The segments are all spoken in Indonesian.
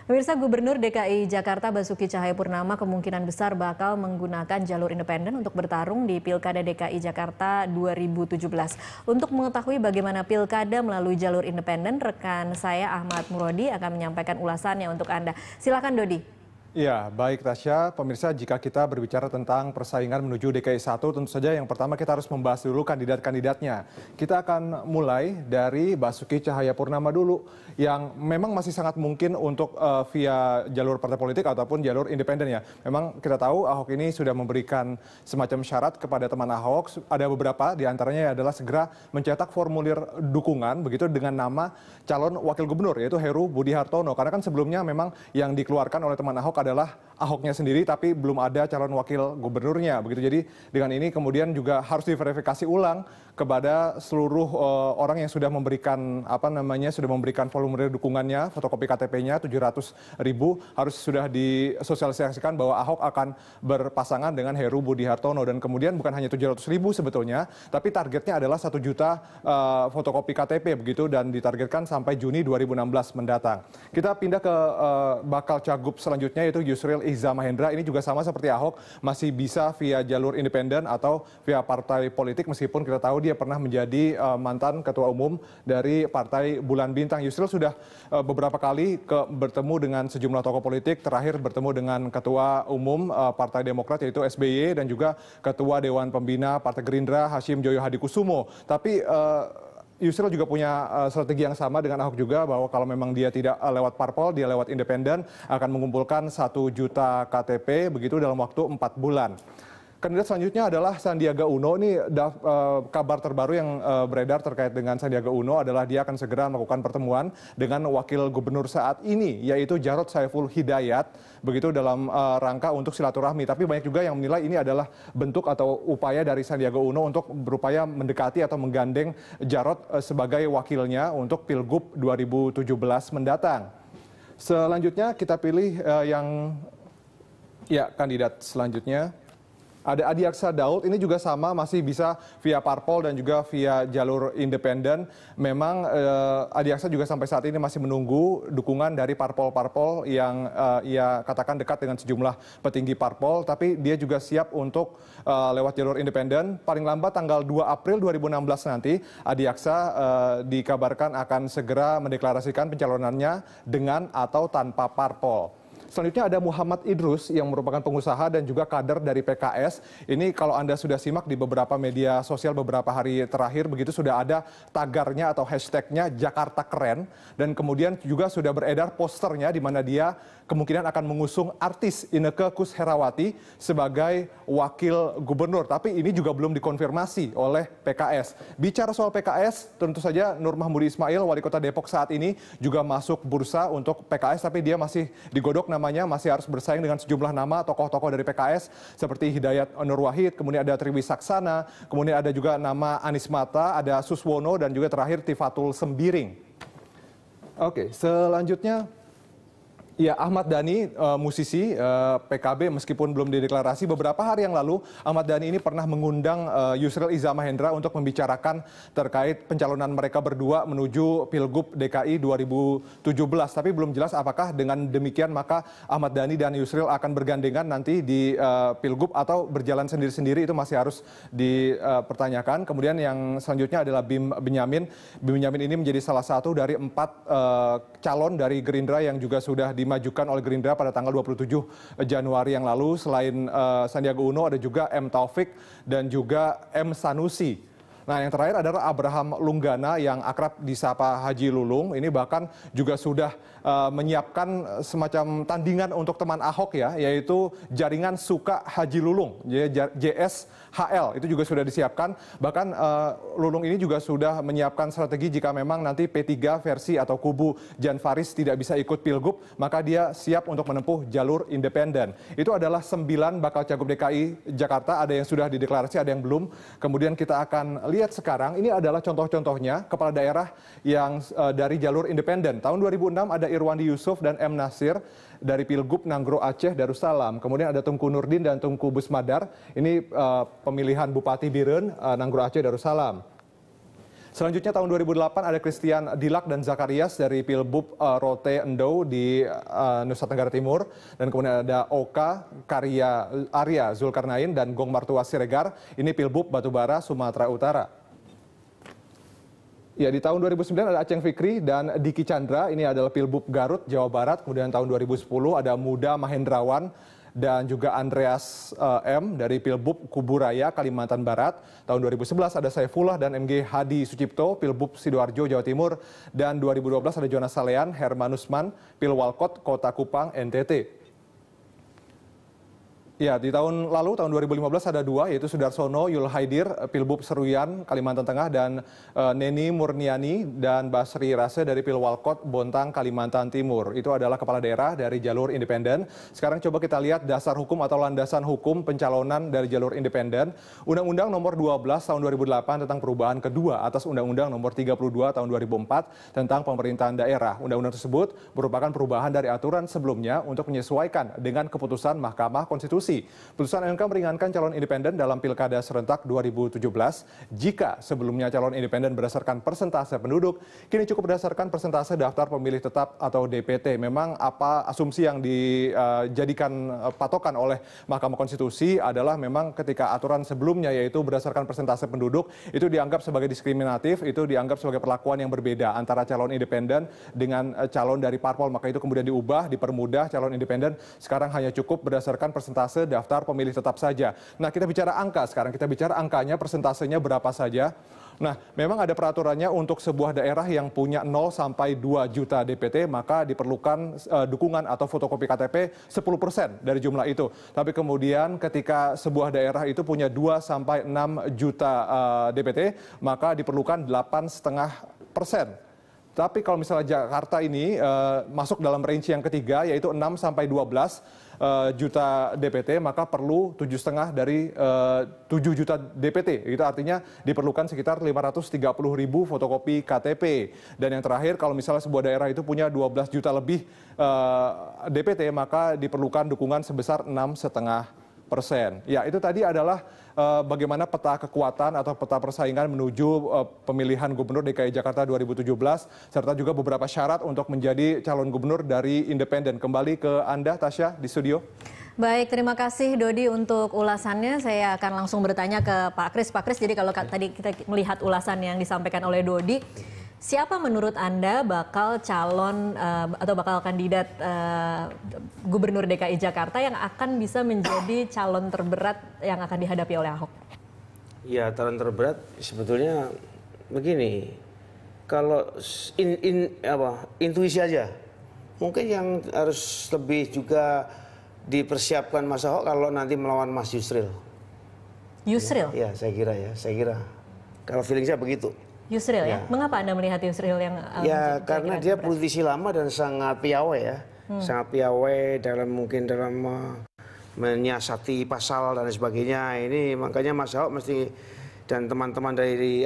Pemirsa, Gubernur DKI Jakarta Basuki Cahayapurnama kemungkinan besar bakal menggunakan jalur independen untuk bertarung di Pilkada DKI Jakarta 2017. Untuk mengetahui bagaimana Pilkada melalui jalur independen, rekan saya Ahmad Murodi akan menyampaikan ulasannya untuk Anda. Silakan Dodi. Ya, baik Tasya. Pemirsa, jika kita berbicara tentang persaingan menuju DKI 1, tentu saja yang pertama kita harus membahas dulu kandidat-kandidatnya. Kita akan mulai dari Basuki Cahayapurnama dulu, yang memang masih sangat mungkin untuk via jalur partai politik ataupun jalur independen ya. Memang kita tahu Ahok ini sudah memberikan semacam syarat kepada teman Ahok. Ada beberapa, diantaranya adalah segera mencetak formulir dukungan, begitu dengan nama calon wakil gubernur, yaitu Heru Budi Hartono. Karena kan sebelumnya memang yang dikeluarkan oleh teman Ahok adalah Ahoknya sendiri, tapi belum ada calon wakil gubernurnya, begitu. Jadi dengan ini kemudian juga harus diverifikasi ulang kepada seluruh orang yang sudah memberikan sudah memberikan formulir dukungannya, fotokopi KTP-nya 700.000 harus sudah disosialisasikan bahwa Ahok akan berpasangan dengan Heru Budi Hartono. Dan kemudian bukan hanya 700.000 sebetulnya, tapi targetnya adalah 1 juta fotokopi KTP begitu, dan ditargetkan sampai Juni 2016 mendatang. Kita pindah ke bakal cagup selanjutnya, yaitu Yusril Iza Mahendra. Ini juga sama seperti Ahok, masih bisa via jalur independen atau via partai politik, meskipun kita tahu dia pernah menjadi mantan ketua umum dari Partai Bulan Bintang. Yusril sudah beberapa kali bertemu dengan sejumlah tokoh politik, terakhir bertemu dengan ketua umum Partai Demokrat yaitu SBY, dan juga ketua Dewan Pembina Partai Gerindra Hashim Joyo Hadikusumo. Tapi Yusril juga punya strategi yang sama dengan Ahok juga, bahwa kalau memang dia tidak lewat parpol, dia lewat independen, akan mengumpulkan 1 juta KTP begitu dalam waktu 4 bulan. Kandidat selanjutnya adalah Sandiaga Uno. Ini kabar terbaru yang beredar terkait dengan Sandiaga Uno adalah dia akan segera melakukan pertemuan dengan wakil gubernur saat ini, yaitu Jarod Saiful Hidayat, begitu dalam rangka untuk silaturahmi. Tapi banyak juga yang menilai ini adalah bentuk atau upaya dari Sandiaga Uno untuk berupaya mendekati atau menggandeng Jarod sebagai wakilnya untuk Pilgub 2017 mendatang. Selanjutnya kita pilih kandidat selanjutnya. Ada Adiaksa Daud, ini juga sama, masih bisa via parpol dan juga via jalur independen. Memang Adiaksa juga sampai saat ini masih menunggu dukungan dari parpol-parpol yang ia katakan dekat dengan sejumlah petinggi parpol. Tapi dia juga siap untuk lewat jalur independen. Paling lambat tanggal 2 April 2016 nanti, Adiaksa dikabarkan akan segera mendeklarasikan pencalonannya dengan atau tanpa parpol. Selanjutnya ada Muhammad Idrus yang merupakan pengusaha dan juga kader dari PKS. Ini kalau Anda sudah simak di beberapa media sosial beberapa hari terakhir, begitu sudah ada tagarnya atau hashtagnya Jakarta Keren. Dan kemudian juga sudah beredar posternya di mana dia kemungkinan akan mengusung artis Inneke Koesherawati sebagai wakil gubernur. Tapi ini juga belum dikonfirmasi oleh PKS. Bicara soal PKS, tentu saja Nur Mahmudi Ismail, wali kota Depok saat ini juga masuk bursa untuk PKS, tapi dia masih digodok namanya, masih harus bersaing dengan sejumlah nama tokoh-tokoh dari PKS seperti Hidayat Nur Wahid, kemudian ada Triwi Saksana, kemudian ada juga nama Anies Mata, ada Suswono, dan juga terakhir Tifatul Sembiring. Oke, selanjutnya ya, Ahmad Dhani, musisi PKB, meskipun belum dideklarasi, beberapa hari yang lalu Ahmad Dhani ini pernah mengundang Yusril Iza Mahendra untuk membicarakan terkait pencalonan mereka berdua menuju Pilgub DKI 2017. Tapi belum jelas apakah dengan demikian maka Ahmad Dhani dan Yusril akan bergandengan nanti di Pilgub atau berjalan sendiri-sendiri, itu masih harus dipertanyakan. Kemudian yang selanjutnya adalah Bim Benyamin. Bim Benyamin ini menjadi salah satu dari 4 calon dari Gerindra yang juga sudah dimajukan oleh Gerindra pada tanggal 27 Januari yang lalu. Selain Sandiaga Uno, ada juga M. Taufik dan juga M. Sanusi. Nah, yang terakhir adalah Abraham Lunggana yang akrab disapa Haji Lulung. Ini bahkan juga sudah menyiapkan semacam tandingan untuk teman Ahok ya, yaitu Jaringan Suka Haji Lulung, JSHL. Itu juga sudah disiapkan. Bahkan Lulung ini juga sudah menyiapkan strategi jika memang nanti P3 versi atau kubu Jan Faris tidak bisa ikut Pilgub, maka dia siap untuk menempuh jalur independen. Itu adalah 9 bakal cagup DKI Jakarta, ada yang sudah dideklarasi, ada yang belum. Kemudian kita akan lihat sekarang, ini adalah contoh-contohnya kepala daerah yang dari jalur independen. Tahun 2006 ada Irwandi Yusuf dan M. Nasir dari Pilgub Nanggro Aceh Darussalam. Kemudian ada Tungku Nurdin dan Tungku Busmadar. Ini pemilihan Bupati Biren Nanggro Aceh Darussalam. Selanjutnya tahun 2008 ada Christian Dilak dan Zakarias dari Pilbub Rote Endo di Nusa Tenggara Timur. Dan kemudian ada Oka Arya Zulkarnain dan Gong Martua Siregar. Ini Pilbub Batubara Sumatera Utara. Ya, di tahun 2009 ada Aceng Fikri dan Diki Chandra, ini adalah Pilbub Garut, Jawa Barat. Kemudian tahun 2010 ada Muda Mahendrawan dan juga Andreas M dari Pilbub Kuburaya, Kalimantan Barat. Tahun 2011 ada Saifullah dan MG Hadi Sucipto, Pilbub Sidoarjo, Jawa Timur. Dan 2012 ada Jonas Salean, Hermanusman, Pilwalkot, Kota Kupang, NTT. Ya, di tahun lalu, tahun 2015 ada dua, yaitu Sudarsono Yul Haidir, Pilbub Seruyan, Kalimantan Tengah, dan Neni Murniani dan Basri Rase dari Pilwalkot, Bontang, Kalimantan Timur. Itu adalah kepala daerah dari jalur independen. Sekarang coba kita lihat dasar hukum atau landasan hukum pencalonan dari jalur independen. Undang-Undang Nomor 12 Tahun 2008 tentang perubahan kedua atas Undang-Undang Nomor 32 Tahun 2004 tentang pemerintahan daerah. Undang-undang tersebut merupakan perubahan dari aturan sebelumnya untuk menyesuaikan dengan keputusan Mahkamah Konstitusi. Putusan MK meringankan calon independen dalam Pilkada serentak 2017 jika sebelumnya calon independen berdasarkan persentase penduduk, kini cukup berdasarkan persentase daftar pemilih tetap atau DPT. Memang apa asumsi yang dijadikan patokan oleh Mahkamah Konstitusi adalah memang ketika aturan sebelumnya yaitu berdasarkan persentase penduduk itu dianggap sebagai diskriminatif, itu dianggap sebagai perlakuan yang berbeda antara calon independen dengan calon dari parpol, maka itu kemudian diubah, dipermudah calon independen sekarang hanya cukup berdasarkan persentase daftar pemilih tetap saja. Nah, kita bicara angka sekarang, kita bicara angkanya, persentasenya berapa saja. Nah, memang ada peraturannya untuk sebuah daerah yang punya 0 sampai 2 juta DPT, maka diperlukan dukungan atau fotokopi KTP 10% dari jumlah itu. Tapi kemudian ketika sebuah daerah itu punya 2 sampai 6 juta DPT, maka diperlukan 8,5%. Tapi kalau misalnya Jakarta ini masuk dalam range yang ketiga, yaitu 6 sampai 12 juta DPT, maka perlu 7,5 dari 7 juta DPT. Itu artinya diperlukan sekitar 530.000 fotokopi KTP. Dan yang terakhir, kalau misalnya sebuah daerah itu punya 12 juta lebih DPT, maka diperlukan dukungan sebesar 6,5%. Ya, itu tadi adalah bagaimana peta kekuatan atau peta persaingan menuju pemilihan Gubernur DKI Jakarta 2017, serta juga beberapa syarat untuk menjadi calon gubernur dari independen. Kembali ke Anda, Tasya, di studio. Baik, terima kasih Dodi untuk ulasannya. Saya akan langsung bertanya ke Pak Kris. Pak Kris, jadi kalau tadi kita melihat ulasan yang disampaikan oleh Dodi, siapa menurut Anda bakal calon atau bakal kandidat Gubernur DKI Jakarta yang akan bisa menjadi calon terberat yang akan dihadapi oleh Ahok? Ya, calon terberat sebetulnya begini, kalau intuisi aja, mungkin yang harus lebih juga dipersiapkan Mas Ahok kalau nanti melawan Mas Yusril. Yusril? Ya, saya kira. Kalau feeling saya begitu. Yusril ya? Mengapa Anda melihat Yusril yang ya karena dia politisi lama dan sangat piawai ya. Sangat piawai dalam menyiasati pasal dan sebagainya. Ini makanya Mas Ahok mesti dan teman-teman dari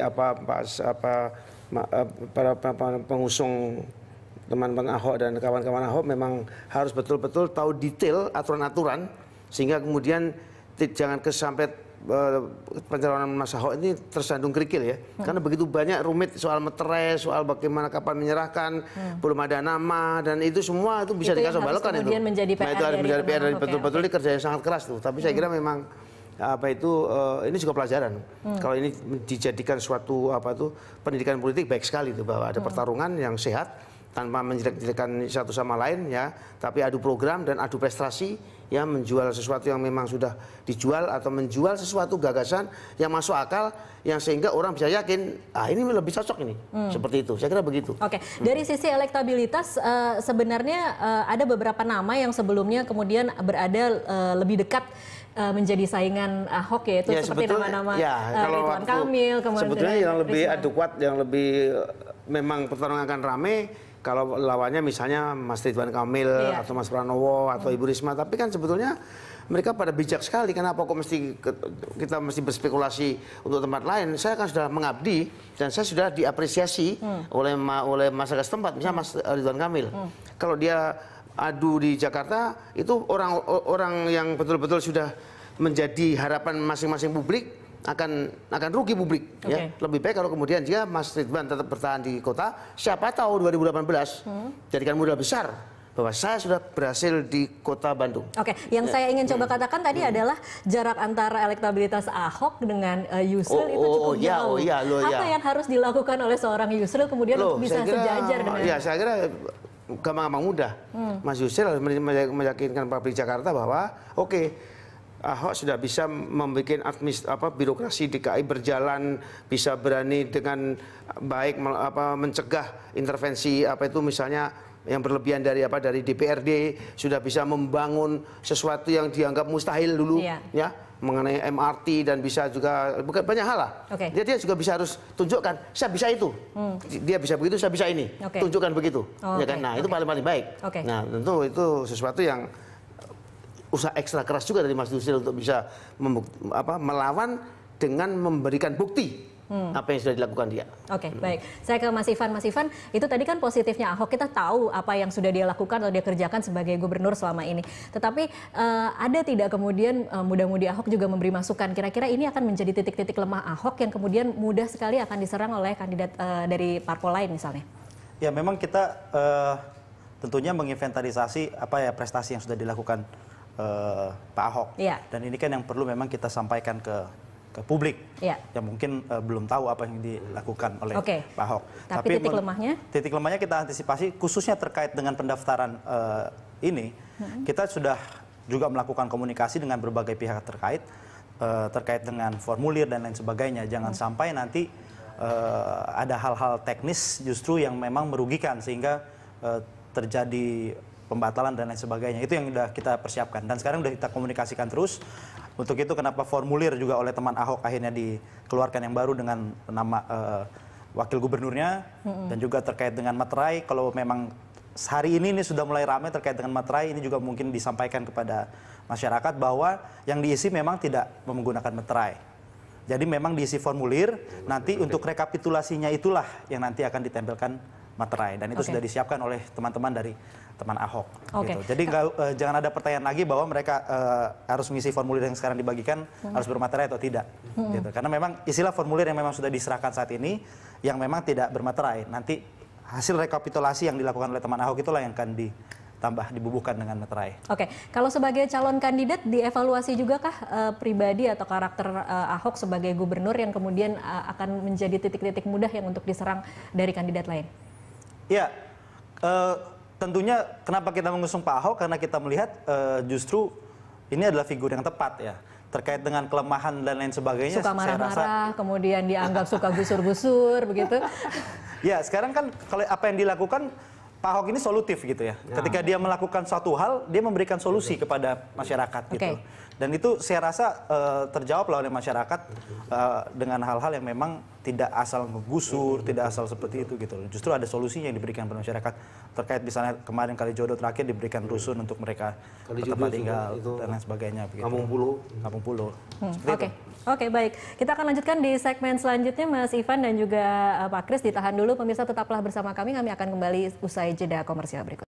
para pengusung teman-teman Ahok dan kawan-kawan Ahok memang harus betul-betul tahu detail aturan-aturan sehingga kemudian jangan sampai pencalonan Mas Ahok ini tersandung kerikil ya. Karena begitu banyak rumit soal meterai, soal bagaimana kapan menyerahkan, belum ada nama, dan itu semua itu bisa dikasih balokan itu. Menjadi PR nah, itu harus menjadi PR dari betul-betul dikerjain sangat keras tuh. Tapi saya kira memang ini juga pelajaran. Kalau ini dijadikan suatu pendidikan politik baik sekali tuh, bahwa ada pertarungan yang sehat tanpa menjelek-jelekan satu sama lain ya, tapi adu program dan adu prestasi ya, menjual sesuatu yang memang sudah dijual atau menjual sesuatu gagasan yang masuk akal yang sehingga orang bisa yakin ini lebih cocok ini. Seperti itu. Saya kira begitu. Oke. Dari sisi elektabilitas sebenarnya ada beberapa nama yang sebelumnya kemudian berada lebih dekat menjadi saingan Ahok yaitu ya, seperti nama-nama Ridwan Kamil, kemudian sebetulnya yang lebih adekuat, yang lebih memang pertarungan akan ramai kalau lawannya misalnya Mas Ridwan Kamil atau Mas Pranowo atau Ibu Risma. Tapi kan sebetulnya mereka pada bijak sekali. Kenapa kok kita mesti berspekulasi untuk tempat lain? Saya kan sudah mengabdi dan saya sudah diapresiasi oleh masyarakat setempat, misalnya Mas Ridwan Kamil. Kalau dia adu di Jakarta itu orang yang betul-betul sudah menjadi harapan masing-masing publik, akan rugi publik. Ya. Lebih baik kalau kemudian jika Mas Ridwan tetap bertahan di kota, siapa tahu 2018 jadikan modal besar bahwa saya sudah berhasil di kota Bandung. Oke, yang saya ingin coba katakan tadi adalah jarak antara elektabilitas Ahok dengan Yusril itu cukup jauh. Apa yang harus dilakukan oleh seorang Yusril kemudian untuk bisa sejajar dengan? Ya, saya kira gampang-gampang mudah. Mas Yusril harus meyakinkan publik Jakarta bahwa Ahok sudah bisa membuat birokrasi DKI berjalan, bisa berani dengan baik mencegah intervensi misalnya yang berlebihan dari DPRD, sudah bisa membangun sesuatu yang dianggap mustahil dulu ya mengenai MRT dan bisa juga banyak hal lah. Dia juga bisa harus tunjukkan saya bisa itu. Dia bisa begitu, saya bisa ini. Tunjukkan begitu. Ya kan? Nah, itu paling baik. Nah, tentu itu sesuatu yang usaha ekstra keras juga dari Mas Yusril untuk bisa melawan dengan memberikan bukti apa yang sudah dilakukan dia. Baik. Saya ke Mas Ivan. Mas Ivan, itu tadi kan positifnya Ahok, kita tahu apa yang sudah dia lakukan atau dia kerjakan sebagai gubernur selama ini. Tetapi ada tidak kemudian mudah-mudi Ahok juga memberi masukan, kira-kira ini akan menjadi titik-titik lemah Ahok yang kemudian mudah sekali akan diserang oleh kandidat dari parpol lain misalnya? Ya, memang kita tentunya menginventarisasi prestasi yang sudah dilakukan Pak Ahok. Dan ini kan yang perlu memang kita sampaikan ke publik yang mungkin belum tahu apa yang dilakukan oleh Pak Ahok. Tapi titik lemahnya? Titik lemahnya kita antisipasi khususnya terkait dengan pendaftaran ini. Kita sudah juga melakukan komunikasi dengan berbagai pihak terkait dengan formulir dan lain sebagainya. Jangan sampai nanti ada hal-hal teknis justru yang memang merugikan sehingga terjadi pembatalan dan lain sebagainya. Itu yang sudah kita persiapkan dan sekarang sudah kita komunikasikan terus. Untuk itu kenapa formulir juga oleh teman Ahok akhirnya dikeluarkan yang baru dengan nama wakil gubernurnya dan juga terkait dengan materai. Kalau memang hari ini sudah mulai ramai terkait dengan materai, ini juga mungkin disampaikan kepada masyarakat bahwa yang diisi memang tidak menggunakan materai. Jadi memang diisi formulir, nanti untuk rekapitulasinya itulah yang nanti akan ditempelkan materai dan itu sudah disiapkan oleh teman-teman dari teman Ahok. Gitu. Jadi jangan ada pertanyaan lagi bahwa mereka harus mengisi formulir yang sekarang dibagikan harus bermaterai atau tidak. Gitu. Karena memang istilah formulir yang memang sudah diserahkan saat ini yang memang tidak bermaterai. Nanti hasil rekapitulasi yang dilakukan oleh teman Ahok itulah yang akan ditambah dibubuhkan dengan materai. Kalau sebagai calon kandidat dievaluasi juga kah pribadi atau karakter Ahok sebagai gubernur yang kemudian akan menjadi titik-titik mudah yang untuk diserang dari kandidat lain? Ya, tentunya kenapa kita mengusung Pak Ahok karena kita melihat justru ini adalah figur yang tepat ya terkait dengan kelemahan dan lain sebagainya. Suka marah-marah, kemudian dianggap suka gusur-gusur begitu. Ya, sekarang kan kalau apa yang dilakukan Pak Ahok ini solutif gitu ya. Ketika dia melakukan suatu hal, dia memberikan solusi kepada masyarakat gitu. Dan itu saya rasa terjawab oleh masyarakat dengan hal-hal yang memang tidak asal menggusur, tidak asal seperti itu gitu. Justru ada solusinya yang diberikan kepada masyarakat terkait misalnya kemarin Kalijodo terakhir diberikan rusun untuk mereka tempat tinggal dan lain sebagainya. Begitu. Kampung Pulo. Oke, baik. Kita akan lanjutkan di segmen selanjutnya, Mas Ivan dan juga Pak Kris. Ditahan dulu, pemirsa tetaplah bersama kami. Kami akan kembali usai jeda komersial berikut.